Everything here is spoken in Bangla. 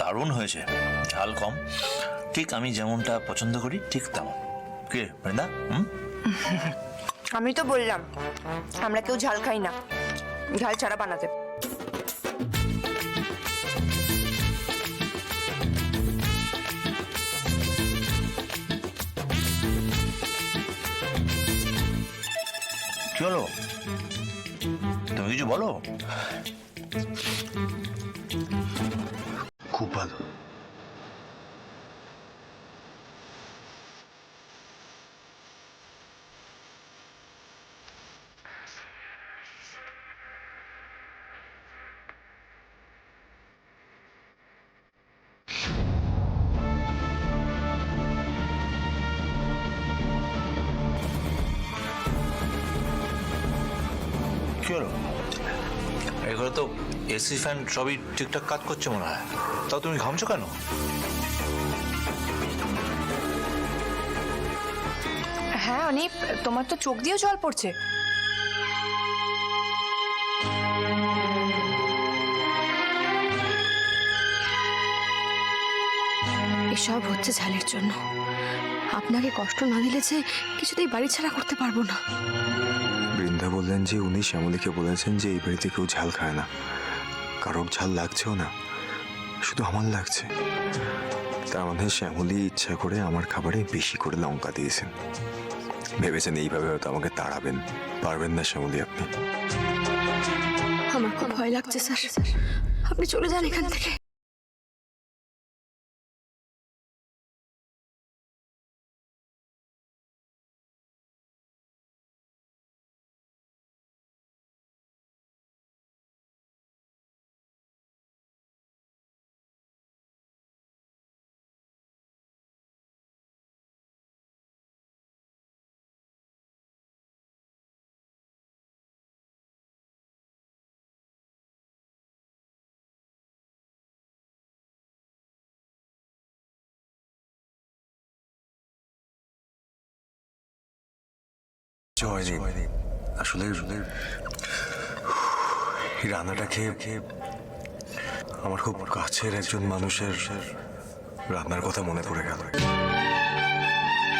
দারুণ হয়েছে, ঝাল কম, ঠিক আমি যেমনটা পছন্দ করি ঠিক তেমন। কে বৃন্দা? আমি তো বললাম আমরা কেউ ঝাল খাই না, ঝাল ছাড়া বানাতে। কি হলো, তুমি কিছু বলো। খুব ভালো। কি হলো, এগুলো তো এসি ফ্যান সবই ঠিকঠাক কাজ করছে মনে হয়, তাও তুমি ঘামছো কেন? হ্যাঁ অনিপ, তোমার তো চোখ দিয়েও জল পড়ছে। এসব হচ্ছে ঝালের জন্য। আপনাকে কষ্ট না দিলে যে কিছুতেই বাড়ি ছাড়া করতে পারবো না। বৃন্দা বললেন যে উনি শ্যামলীকে বলেছেন যে এই বাড়িতে কেউ ঝাল খায় না, কারোর ঝাল লাগছেও না, শুধু আমার লাগছে। তার মানে শ্যামলী ইচ্ছা করে আমার খাবারে বেশি করে লঙ্কা দিয়েছেন, ভেবেছেন এইভাবে হয়তো আমাকে তাড়াবেন। পারবেন না শ্যামলী আপনি। আমার খুব ভয় লাগছে স্যার, আপনি চলে যান এখান থেকে। জয়দীপ, আসলে এই রান্নাটা খেয়ে আমার খুব কাছের একজন মানুষের রান্নার কথা মনে পড়ে গেল।